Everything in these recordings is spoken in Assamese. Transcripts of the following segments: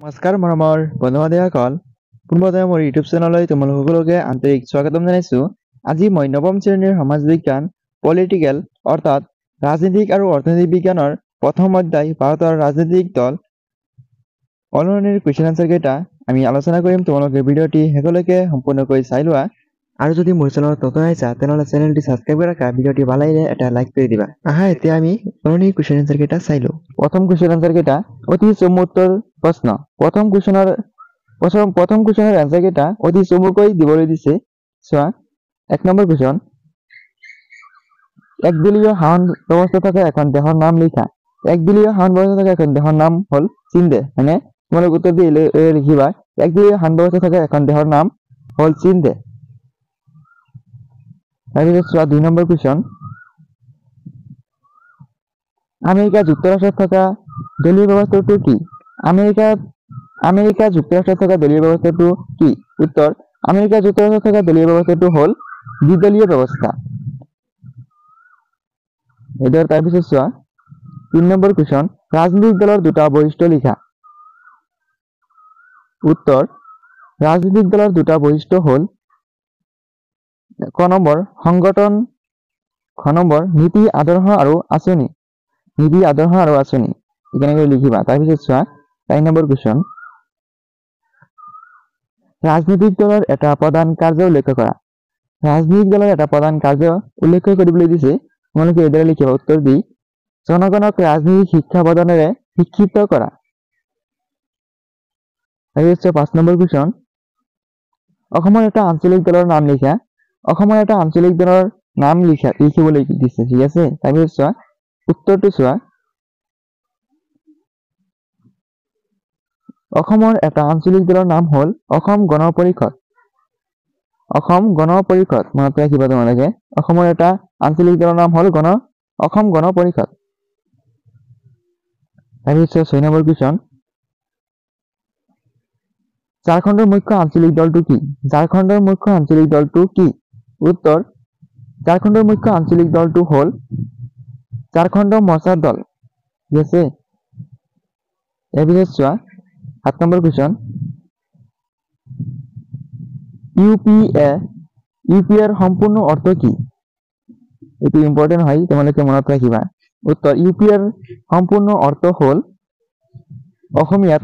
নমস্কাৰ মৰমৰ বন্ধুবান্ধৱীসকল, পুনৰবাৰ মোৰ ইউটিউব চেনেললৈ তোমালোক সকলোকে আন্তৰিক স্বাগতম জনাইছোঁ। আজি মই নৱম শ্ৰেণীৰ সমাজ বিজ্ঞান পলিটিকেল অৰ্থাৎ ৰাজনীতিক আৰু অৰ্থনৈতিক বিজ্ঞানৰ প্ৰথম অধ্যায় ভাৰতৰ ৰাজনৈতিক দল অলৰণিৰ কুৱেশ্যন আনসাৰ কেইটা আমি আলোচনা কৰিম। তোমালোকে ভিডিঅ'টি শেষলৈকে সম্পূৰ্ণকৈ চাই লোৱা। আৰু যদি মোৰ চেনেলত নতুন আহিছা তেনেহ'লে চেনেলটি ছাবস্ক্ৰাইব কৰি ৰাখা, ভিডিঅ'টি ভাল লাগিলে এটা লাইক কৰি দিবা। আহা এতিয়া আমি অলৰণিৰ কুৱেশ্যন আনসাৰ কেইটা চাই লওঁ। প্ৰথম কুৱেশ্যন আনসাৰ কেইটা অতি চমুত্তৰ প্ৰশ্ন। প্ৰথম কুৱেশ্যনৰ এনসাৰ কেইটা অতি চমুকৈ দিবলৈ দিছে। চোৱা, 1 নম্বৰ কুৱেশ্যন, একদলীয় শাসন ব্যৱস্থা থকা এখন দেশৰ নাম লিখা। একদলীয় শাসন ব্যৱস্থা থকা এখন দেশৰ নাম হ'ল চীন দেশ, হয়নে? তোমালোক উত্তৰ দি লিখিবা একদলীয় শাসন ব্যৱস্থা থকা এখন দেশৰ নাম হ'ল চীন দেশ। তাৰপিছত চোৱা 2 নম্বৰ কুৱেশ্যন, আমেৰিকা যুক্তৰাষ্ট্ৰত থকা দলীয় ব্যৱস্থাটো কি? আমেৰিকা যুক্তৰাষ্ট্ৰত থকা দলীয় ব্যৱস্থাটো কি? উত্তৰ, আমেৰিকা যুক্তৰাষ্ট্ৰত থকা দলীয় ব্যৱস্থাটো হ'ল দ্বিদলীয় ব্যৱস্থা। এটাৰ তাৰপিছত চোৱা 3 নম্বৰ কুৱেশ্যন, ৰাজনৈতিক দলৰ দুটা বৈশিষ্ট্য লিখা। উত্তৰ, ৰাজনৈতিক দলৰ দুটা বৈশিষ্ট্য হ'ল ক নম্বৰ সংগঠন, খ নম্বৰ নীতি আদৰ্শ আৰু আঁচনি। নীতি আদৰ্শ আৰু আঁচনি কেনেকৈ লিখিবা। তাৰপিছত চোৱা 4 নম্বৰ কুৱেশ্যন, ৰাজনৈতিক দলৰ এটা প্ৰধান কাৰ্য উল্লেখ কৰা। ৰাজনৈতিক দলৰ এটা প্ৰধান কাৰ্য উল্লেখ কৰিবলৈ দিছে, তোমালোকে এইদৰে লিখিবা উত্তৰ দি জনগণক ৰাজনৈতিক শিক্ষা প্ৰদানেৰে শিক্ষিত কৰা। তাৰপিছত 5 নম্বৰ কুৱেশ্যন, অসমৰ এটা আঞ্চলিক দলৰ নাম লিখা। অসমৰ এটা আঞ্চলিক দলৰ নাম লিখিবলৈ দিছে, ঠিক আছে। তাৰপিছত চোৱা উত্তৰটো চোৱা, অসমৰ এটা আঞ্চলিক দলৰ নাম হ'ল অসম গণ পৰিষদ। অসম গণ পৰিষদ মনত ৰাখিবা তোমালোকে। অসমৰ এটা আঞ্চলিক দলৰ নাম হ'ল অসম গণ পৰিষদ। তাৰপিছত 6 নম্বৰ কুৱেশ্যন, ঝাৰখণ্ডৰ মুখ্য আঞ্চলিক দলটো কি? ঝাৰখণ্ডৰ মুখ্য আঞ্চলিক দলটো কি? উত্তৰ, ঝাৰখণ্ডৰ মুখ্য আঞ্চলিক দলটো হ'ল ঝাৰখণ্ড মৰ্চা দল, ঠিক আছে। তাৰপিছত চোৱা 7 নম্বৰ কুৱেশ্যন, ইউপিএৰ সম্পূৰ্ণ অৰ্থ কি? এইটো ইম্পৰ্টেণ্ট হয়, তোমালোকে মনত ৰাখিবা। উত্তৰ, ইউপিএৰ সম্পূৰ্ণ অৰ্থ হ'ল অসমীয়াত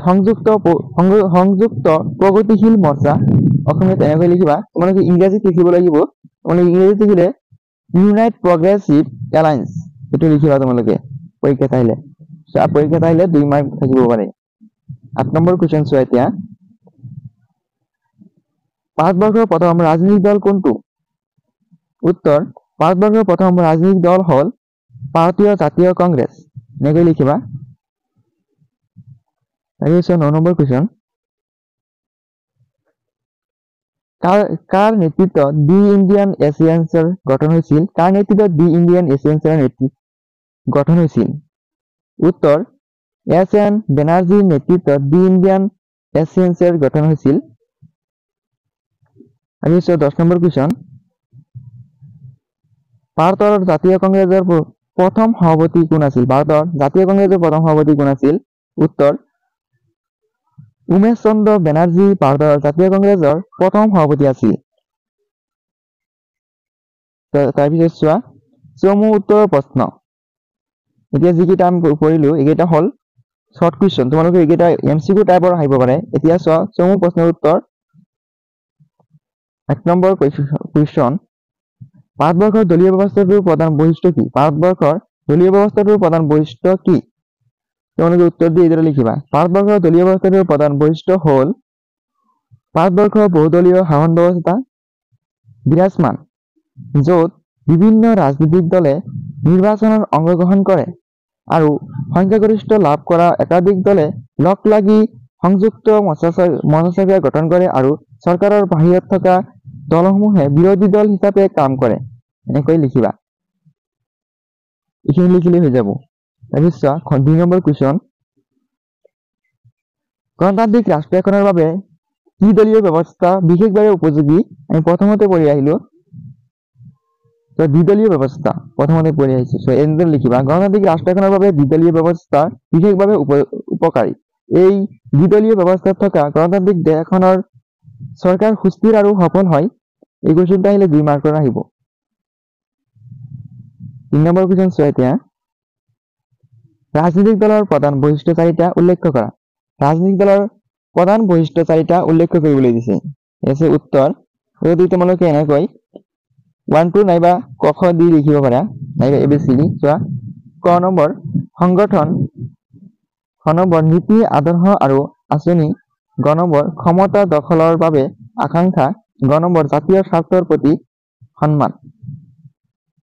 সংযুক্ত প্ৰগতিশীল মৰ্চা। অসমীয়াত এনেকৈ লিখিবা, তোমালোকে ইংৰাজীত লিখিব লাগিব। তোমালোকে ইংৰাজীত লিখিলে ইউনাইট প্ৰগ্ৰেছিভ এলায়েন্স, এইটো লিখিবা তোমালোকে পৰীক্ষাত আহিলে। পৰীক্ষাত আহিলে 2 মাৰ্ক থাকিব পাৰে। 8 নম্বৰ কুৱেশ্যন চোৱা এতিয়া, ভাৰতবৰ্ষৰ প্ৰথম ৰাজনৈতিক দল কোনটো? উত্তৰ, ভাৰতবৰ্ষৰ প্ৰথম ৰাজনৈতিক দল হ'ল ভাৰতীয় জাতীয় কংগ্ৰেছ, এনেকৈ লিখিবা। তাৰপিছত 9 নম্বৰ কুৱেশ্যন, কাৰ নেতৃত্বত দি ইণ্ডিয়ান এছিয়ানছৰ গঠন হৈছিল? কাৰ নেতৃত্বত দি ইণ্ডিয়ান এছিয়ানছৰ গঠন হৈছিল? উত্তৰ, এছ.এন. বেনাৰ্জীৰ নেতৃত্বত দি ইণ্ডিয়ান এছিয়ানছৰ গঠন হৈছিল। তাৰপিছত 10 নম্বৰ কুৱেশ্যন, ভাৰতৰ জাতীয় কংগ্ৰেছৰ প্ৰথম সভাপতি কোন আছিল? ভাৰতৰ জাতীয় কংগ্ৰেছৰ প্ৰথম সভাপতি কোন আছিল? উত্তৰ, উমেশ চন্দ্ৰ বেনাৰ্জী ভাৰতৰ জাতীয় কংগ্ৰেছৰ প্ৰথম সভাপতি আছিল। তাৰপিছত চোৱা চমু উত্তৰৰ প্ৰশ্ন। এতিয়া যিকেইটা আমি পঢ়িলো এইকেইটা হ'ল শৰ্ট কুৱেশ্যন, তোমালোকে এইকেইটা MCQ টাইপৰ আহিব পাৰে। এতিয়া চোৱা চমু প্ৰশ্নৰ উত্তৰ। 1 নম্বৰ কুৱেশ্যন, ভাৰতবৰ্ষৰ দলীয় ব্যৱস্থাটোৰ প্ৰধান বৈশিষ্ট্য কি? ভাৰতবৰ্ষৰ দলীয় ব্যৱস্থাটোৰ প্ৰধান বৈশিষ্ট্য কি? তোমালোকে উত্তৰ দি এইদৰে লিখিবা, ভাৰতবৰ্ষৰ দলীয় ব্যৱস্থাটোৰ প্ৰধান বৈশিষ্ট্য হ'ল ভাৰতবৰ্ষৰ বহুদলীয় শাসন ব্যৱস্থা বিৰাজমান, য'ত বিভিন্ন ৰাজনৈতিক দলে নিৰ্বাচনত অংশগ্ৰহণ কৰে আৰু সংখ্যাগৰিষ্ঠ লাভ কৰা একাধিক দলে লগ লাগি সংযুক্ত মহাসত্তা গঠন কৰে আৰু চৰকাৰৰ বাহিৰত থকা দলসমূহে বিৰোধী দল হিচাপে কাম কৰে, এনেকৈ লিখিবা। এইখিনি লিখিলে হৈ যাব। তাৰপিছত 2 নম্বৰ কুৱেশ্যন, গণতান্ত্ৰিক ৰাষ্ট্ৰ এখনৰ বাবে কি দলীয় ব্যৱস্থা বিশেষভাৱে উপযোগী? আমি প্ৰথমতে পঢ়ি আহিলো, দ্বিদলীয় ব্যৱস্থা প্ৰথমতে পঢ়ি আহিছো। এনেদৰে লিখিবা, গণতান্ত্ৰিক ৰাষ্ট্ৰ এখনৰ বাবে দ্বিদলীয় ব্যৱস্থা বিশেষভাৱে উপকাৰী। এই দ্বিদলীয় ব্যৱস্থাত থকা গণতান্ত্ৰিক দেশ এখনৰ চৰকাৰ সুস্থিৰ আৰু সফল হয়? এই কুৱেশ্যনটো আহিলে 2 মাৰ্কৰ আহিব। 3 নম্বৰ কুৱেশ্যন চোৱা এতিয়া। ৰাজনৈতিক দলৰ প্ৰধান বৈশিষ্ট্য 4টা উল্লেখ কৰা। ৰাজনৈতিক দলৰ প্ৰধান বৈশিষ্ট্য 4টা উল্লেখ কৰিবলৈ দিছে। আছে উত্তৰ। যদি তোমালোকে এনেকৈ 1 2 নাইবা ক খ দি লিখিব পাৰা, নাইবা ABCD চোৱা। ক নম্বৰ সংগঠন, খ নম্বৰ নীতি আদৰ্শ আৰু আঁচনি, গ নম্বৰ ক্ষমতা দখলৰ বাবে আকাংক্ষা, গ নম্বৰ জাতীয় স্বাৰ্থৰ প্ৰতি সন্মান।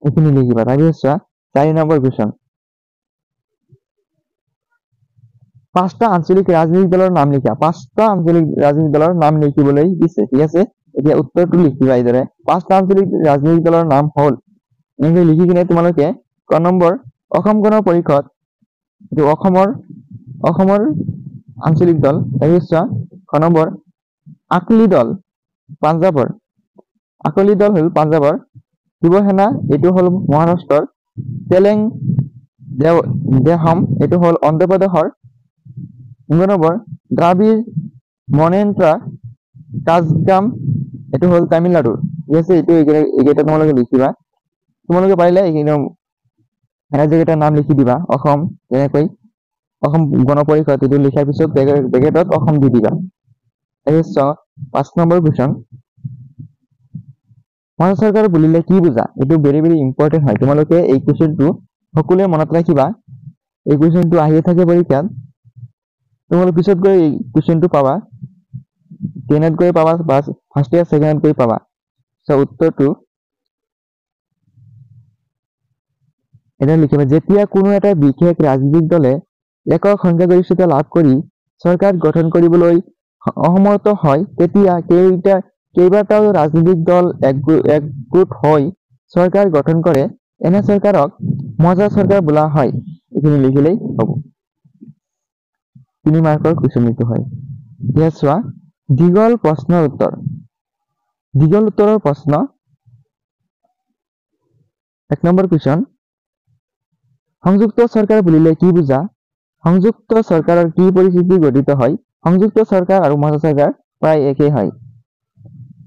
এইখিনি লিখিবা। তাৰপিছত চোৱা 4 নম্বৰ কুৱেশ্যন। 5টা আঞ্চলিক ৰাজনৈতিক দলৰ নাম লিখা। 5টা আঞ্চলিক ৰাজনৈতিক দলৰ নাম লিখিবলৈ দিছে, ঠিক আছে। এতিয়া উত্তৰটো লিখিবা এইদৰে। 5টা আঞ্চলিক ৰাজনৈতিক দলৰ নাম হ'ল, এনেকৈ লিখি কিনে তোমালোকে ক নম্বৰ অসম গণ পৰিষদ, এইটো অসমৰ আঞ্চলিক দল। তাৰপিছত চোৱা খ নম্বৰ আকলি দল পাঞ্জাৱৰ, আকলি দল হ'ল পাঞ্জাৱৰ। শিৱসেনা এইটো হ'ল মহাৰাষ্ট্ৰৰ। তেলেং দেহম এইটো হ'ল অন্ধ্ৰপ্ৰদেশৰ। নম্বৰ দ্ৰাবিড় মনেন্ত্ৰা কাজগাম এইটো হ'ল তামিলনাডুৰ, ঠিক আছে। এইকেইটা তোমালোকে লিখিবা। তোমালোকে পাৰিলে এইকেইটা ৰাজ্যকেইটাৰ নাম লিখি দিবা। অসম, যেনেকৈ অসম গণ পৰিষদ, এইটো লিখাৰ পিছত ব্ৰেকেটত অসম দি দিবা। তাৰপিছত 5 নম্বৰ কুৱেশ্যন। মহাৰাষ্ট্ৰ চৰকাৰ বুলিলে কি বুজা? এইটো ভেৰি ভেৰি ইম্পৰ্টেণ্ট হয়। তোমালোকে এই কুৱেশ্যনটো সকলোৱে মনত ৰাখিবা। এই কুৱেশ্যনটো আহিয়ে থাকে পৰীক্ষাত। তোমালোকে পিছত গৈ এই কুৱেশ্যনটো পাবা, 10ত গৈ পাবা বা ফাৰ্ষ্ট ইয়াৰ ছেকেণ্ডত গৈ পাবা। উত্তৰটো এটা লিখিবা। যেতিয়া কোনো এটা বিশেষ ৰাজনৈতিক দলে একক সংখ্যাগৰিষ্ঠতা লাভ কৰি চৰকাৰ গঠন কৰিবলৈ অসমৰ্থ হয়, তেতিয়া কেইবাটাও ৰাজনৈতিক দল একগোট হৈ চৰকাৰ গঠন কৰে। এনে চৰকাৰক মজা চৰকাৰ বোলা হয়। এইখিনি লিখিলেই হ'ব। 3 মাৰ্কৰ কুৱেশ্যন এইটো হয়। এতিয়া চোৱা দীঘল প্ৰশ্নৰ উত্তৰ। দীঘল উত্তৰৰ প্ৰশ্ন। 1 নম্বৰ কুৱেশ্যন। সংযুক্ত চৰকাৰ বুলিলে কি বুজা? সংযুক্ত চৰকাৰৰ কি পৰিস্থিতি গঠিত হয়? সংযুক্ত চৰকাৰ আৰু মজা চৰকাৰ প্ৰায় একেই হয়।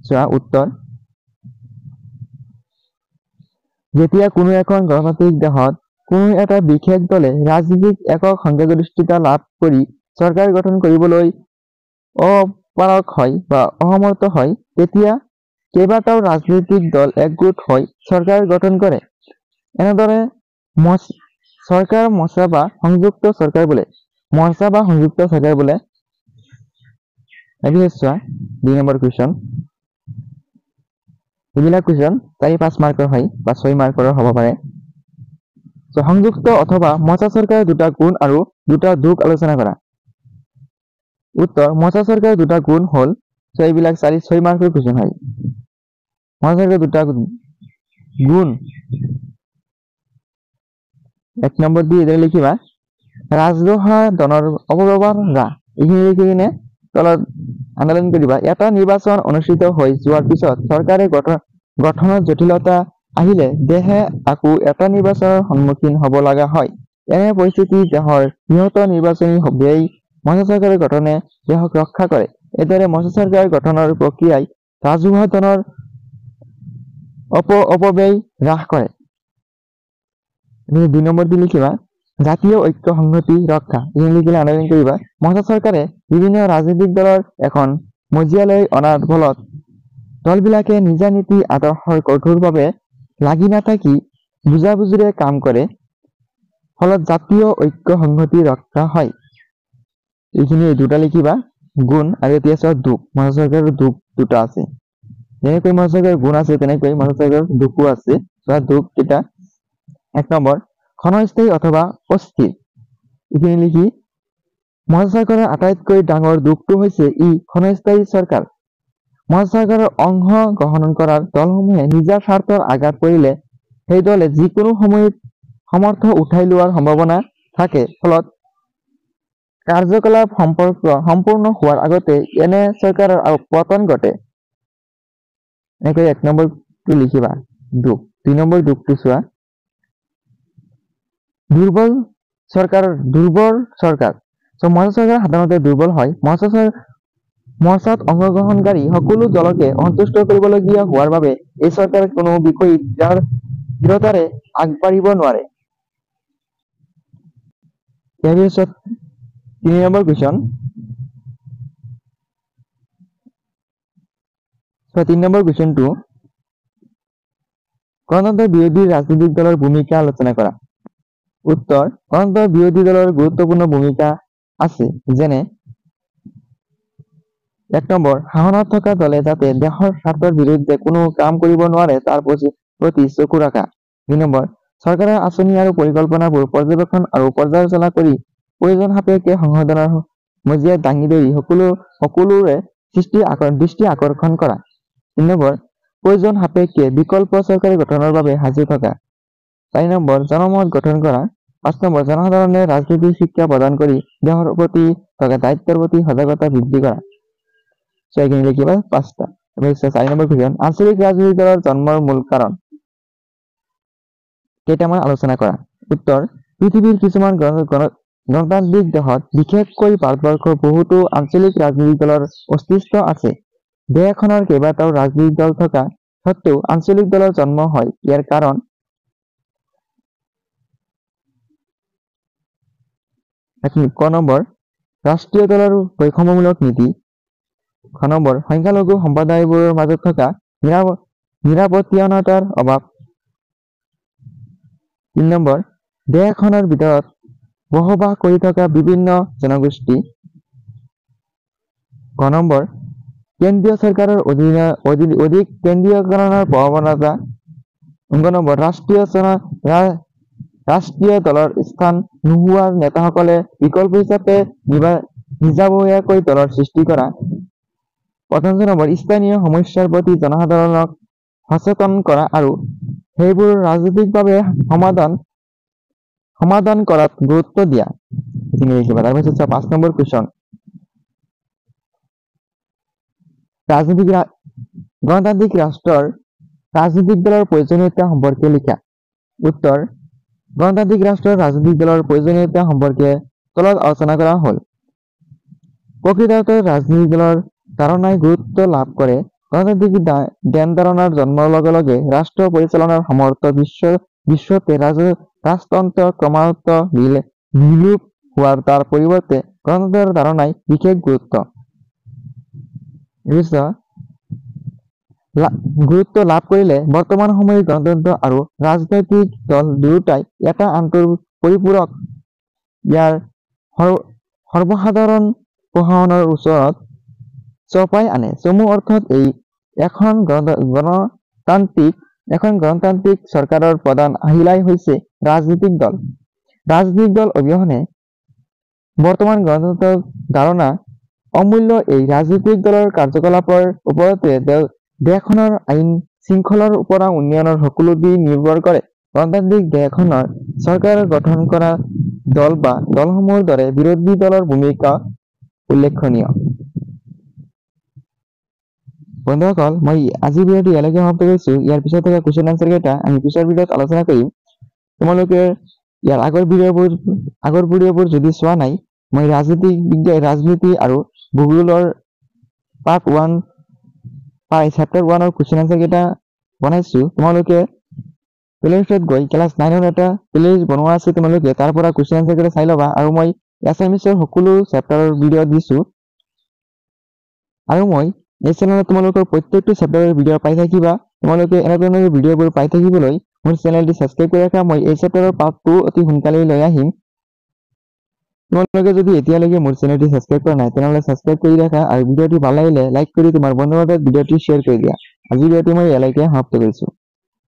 চোৱা উত্তৰ। যেতিয়া কোনো এখন গণতান্ত্ৰিক দেশত কোনো এটা বিশেষ দলে ৰাজনীতিক একক সংখ্যাগৰিষ্ঠতা লাভ কৰি চৰকাৰ গঠন কৰিবলৈ অপাৰগ হয় বা অসমৰ্থ হয়, তেতিয়া কেইবাটাও ৰাজনৈতিক দল একগোট হৈ চৰকাৰ গঠন কৰে। এনেদৰে চৰকাৰ মৰ্চা বা সংযুক্ত চৰকাৰ বোলে। মৰ্চা বা সংযুক্ত চৰকাৰ বোলে। তাৰপিছত চোৱা 2 নম্বৰ কুৱেশ্যন। এইবিলাক কুৱেশ্যন 4-5 মাৰ্কৰ হয় বা 6 মাৰ্কৰো হ'ব পাৰে। সংযুক্ত অথবা মৰ্চা চৰকাৰৰ 2টা গুণ আৰু 2টা দুখ আলোচনা কৰা। উত্তৰ মৰ্চা চৰকাৰৰ 2টা গুণ হ'ল, এইবিলাক 4-6 মাৰ্কৰ কুৱেশ্যন হয়। মৰ্চা চৰকাৰৰ 2টা গুণ। 1 নম্বৰ দি এতিয়া লিখিবা ৰাজহুৱা ধনৰ অপব্যৱহাৰ হ্ৰাস। এইখিনি লিখি কিনে তলত আণ্ডাৰলাইন কৰিবা। এটা নিৰ্বাচন অনুষ্ঠিত হৈ যোৱাৰ পিছত চৰকাৰে গঠনত জটিলতা আহিলে দেশে আকৌ এটা নিৰ্বাচনৰ সন্মুখীন হ'ব লগা হয়। এনে পৰিস্থিতি দেশৰ বৃহৎ নিৰ্বাচনী ব্যয় মৰ্চা চৰকাৰৰ গঠনে দেশক ৰক্ষা কৰে। এইদৰে মৰ্চা চৰকাৰ গঠনৰ প্ৰক্ৰিয়াই ৰাজহুৱা ধনৰ অপব্যয় হ্ৰাস কৰে। 2 নম্বৰ দি লিখিবা জাতীয় ঐক্য সংহতি ৰক্ষা। এইখিনি লিখিলে আণ্ডাৰলাইন কৰিবা। মৰ্চা চৰকাৰে বিভিন্ন ৰাজনৈতিক দলৰ এখন মজিয়ালৈ অনাৰ ফলত দলবিলাকে নিজা নীতি আদৰ্শৰ কঠোৰভাৱে লাগি নাথাকি বুজাবুজিৰে কাম কৰে, ফলত জাতীয় ঐক্য সংহতি ৰক্ষা হয়। এইখিনি 2টা লিখিবা গুণ। আৰু এতিয়া চোৱা দুখ। মৰ্চা চৰকাৰৰ দুখ 2টা আছে। যেনেকৈ মৰ্চা চৰকাৰৰ গুণ আছে, তেনেকৈ মৰ্চা চৰকাৰৰ দুখো আছে। চোৱা দুখ কেইটা। 1 নম্বৰ ক্ষণস্থায়ী অথবা অস্থিৰ। এইখিনি লিখি মৰ্চা চৰকাৰৰ আটাইতকৈ ডাঙৰ দুখটো হৈছে ই ক্ষণস্থায়ী চৰকাৰ। মৰ্চা চৰকাৰৰ অংশ গ্ৰহণ কৰাৰ দলসমূহে নিজৰ স্বাৰ্থৰ আঘাত পৰিলে সেই দলে যিকোনো সময়ত সমৰ্থ উঠাই লোৱাৰ সম্ভাৱনা থাকে, ফলত কাৰ্যকলাপ সম্পূৰ্ণ হোৱাৰ আগতে এনে চৰকাৰৰ পতন ঘটে। এনেকৈ 1 নম্বৰটো লিখিবা দুখ। 2 নম্বৰ দুখটো চোৱা দুৰ্বল চৰকাৰ। মৰ্চা চৰকাৰ সাধাৰণতে দুৰ্বল হয়। মৰ্চাত অংশগ্ৰহণকাৰী সকলো দলকে সন্তুষ্ট কৰিবলগীয়া হোৱাৰ বাবে এই চৰকাৰে কোনো বিষয়ত দৃঢ়তাৰে আগবাঢ়িব নোৱাৰে। ইয়াৰ পিছত 3 নম্বৰ কুৱেশ্যন। 3 নম্বৰ কুৱেশ্যনটো গণতন্ত্ৰ বিৰোধী ৰাজনৈতিক দলৰ ভূমিকা আলোচনা কৰা। উত্তৰ: গণতন্ত্ৰ বিৰোধী দলৰ গুৰুত্বপূৰ্ণ ভূমিকা আছে, যেনে 1 নম্বৰ, শাসনত থকা দলে যাতে দেশৰ স্বাৰ্থৰ বিৰুদ্ধে কোনো কাম কৰিব নোৱাৰে তাৰ প্ৰতি চকু ৰাখা। 2 নম্বৰ, চৰকাৰৰ আঁচনি আৰু পৰিকল্পনাবোৰ পৰ্যবেক্ষণ আৰু পৰ্যালোচনা কৰি প্ৰয়োজন সাপেক্ষে সংশোধনৰ মজিয়াত দাঙি ধৰি সকলোৰে দৃষ্টি আকৰ্ষণ কৰা। 3 নম্বৰ, প্ৰয়োজন সাপেক্ষে বিকল্প চৰকাৰ গঠনৰ বাবে সাজু থকা। 4 নম্বৰ, জনমত গঠন কৰা। 5 নম্বৰ, জনসাধাৰণে ৰাজনৈতিক শিক্ষা প্ৰদান কৰি দেশৰ প্ৰতি থকা দায়িত্বৰ প্ৰতি সজাগতা বৃদ্ধি কৰা। এইখিনি লিখিবা 5টা। 4 নম্বৰ কুৱেশ্যন, আঞ্চলিক ৰাজনৈতিক দলৰ জন্মৰ মূল কাৰণ কেইটামান আলোচনা কৰা। উত্তৰ: পৃথিৱীৰ কিছুমান গণতান্ত্ৰিক দেশত, বিশেষকৈ ভাৰতবৰ্ষৰ বহুতো আঞ্চলিক ৰাজনৈতিক দলৰ অস্তিত্ব আছে। দেশ এখনৰ কেইবাটাও ৰাজনৈতিক দল থকা সত্ত্বেও আঞ্চলিক দলৰ জন্ম হয়। ইয়াৰ কাৰণ ক নম্বৰ, ৰাষ্ট্ৰীয় দলৰ বৈষম্যমূলক নীতি। খ নম্বৰ, সংখ্যালঘু সম্প্ৰদায়বোৰৰ মাজত থকা নিৰাপত্তাহীনতাৰ অভাৱ। 3 নম্বৰ, দেশ এখনৰ ভিতৰত বসবাস কৰি থকা বিভিন্ন জনগোষ্ঠী। গ নম্বৰ, কেন্দ্ৰীয় চৰকাৰৰ অধিক কেন্দ্ৰীয়কৰণৰ প্ৰৱণতা। গ নম্বৰ, ৰাষ্ট্ৰীয় দলৰ স্থান নোহোৱা নেতাসকলে বিকল্প হিচাপে নিজাববীয়াকৈ দলৰ সৃষ্টি কৰা। 5 নম্বৰ, স্থানীয় সমস্যাৰ প্ৰতি জনসাধাৰণক সচেতন কৰা আৰু সেইবোৰ ৰাজনৈতিকভাৱে সমাধান কৰাত গুৰুত্ব দিয়া। তাৰপিছত 5 নম্বৰ কুৱেশ্যন, গণতান্ত্ৰিক ৰাষ্ট্ৰৰ ৰাজনৈতিক দলৰ প্ৰয়োজনীয়তা সম্পৰ্কে লিখা। উত্তৰ: গণতান্ত্ৰিক ৰাষ্ট্ৰৰ ৰাজনৈতিক দলৰ প্ৰয়োজনীয়তা সম্পৰ্কে তলত আলোচনা কৰা হ'ল। প্ৰকৃত অৰ্থত ৰাজনৈতিক দলৰ ধাৰণাই গুৰুত্ব লাভ কৰে। গণতান্ত্ৰিক ধ্যান-ধাৰণাৰ জন্মৰ লগে লগে ৰাষ্ট্ৰ পৰিচালনাৰ সমৰ্থ বিশ্বতে ৰাজতন্ত্ৰ ক্ৰমাৎ বিলোপ হোৱাৰ তাৰ পৰিৱৰ্তে গণতন্ত্ৰৰ ধাৰণাই বিশেষ গুৰুত্ব লাভ কৰিলে। বৰ্তমান সময়ত গণতন্ত্ৰ আৰু ৰাজনৈতিক দল দুয়োটাই এটা আনটোৰ পৰিপূৰক। ইয়াৰ সৰ্বসাধাৰণ প্ৰশাসনৰ ওচৰত চপাই আনে। চমু অৰ্থত এখন গণতান্ত্ৰিক চৰকাৰৰ প্ৰধান আহিলাই হৈছে ৰাজনৈতিক দল। ৰাজনৈতিক দল অবিহনে বৰ্তমান গণতন্ত্ৰৰ ধাৰণা অমূল্য। এই ৰাজনৈতিক দলৰ কাৰ্যকলাপৰ ওপৰতে দেশখনৰ আইন শৃংখলৰ পৰা উন্নয়নৰ সকলো দিশ নিৰ্ভৰ কৰে। গণতান্ত্ৰিক দেশ এখনৰ চৰকাৰ গঠন কৰা দল বা দলসমূহৰ দৰে বিৰোধী দলৰ ভূমিকা উল্লেখনীয়। বন্ধুসকল, মই আজি ভিডিঅ'টো ইয়ালৈকে সমাপ্ত কৰিছো। ইয়াৰ পিছত থকা কুৱেশ্যন আনচাৰ কেইটা আমি পিছৰ ভিডিঅ'ত আলোচনা কৰিম। তোমালোকে ইয়াৰ আগৰ ভিডিঅ'বোৰ যদি চোৱা নাই, মই ৰাজনীতি আৰু ভূগোলৰ চেপ্টাৰ 1ৰ কুৱেশ্যন আনচাৰ কেইটা বনাইছো। তোমালোকে প্লেলিষ্টত গৈ ক্লাছ 9ৰ এটা প্লেলিষ্ট বনোৱা আছে, তোমালোকে তাৰ পৰা কুৱেশ্যন আনচাৰ কেইটা চাই ল'বা। আৰু মই এছাইমিছৰ সকলো চেপ্টাৰৰ ভিডিঅ' দিছো। আৰু মই এই চেনেলত তোমালোকৰ প্ৰত্যেকটো চেপ্টাৰৰ ভিডিঅ' পাই থাকিবা। তোমালোকে এনেধৰণৰ ভিডিঅ'বোৰ পাই থাকিবলৈ মোৰ চেনেলটো ছাবস্ক্ৰাইব কৰি ৰাখা। মই এই চেপ্টাৰৰ পাৰ্ট 2 অতি সোনকালেই লৈ আহিম। তোমালোকে যদি এতিয়ালৈকে মোৰ চেনেলটো ছাবস্ক্ৰাইব কৰা নাই, তেনেহ'লে ছাবস্ক্ৰাইব কৰি ৰাখা আৰু ভিডিঅ'টো ভাল লাগিলে লাইক কৰি তোমাৰ বন্ধুৰ মাজত ভিডিঅ'টো শ্বেয়াৰ কৰি দিয়া। আজি ভিডিঅ'টো মই ইয়ালৈকে সমাপ্ত কৰিছো।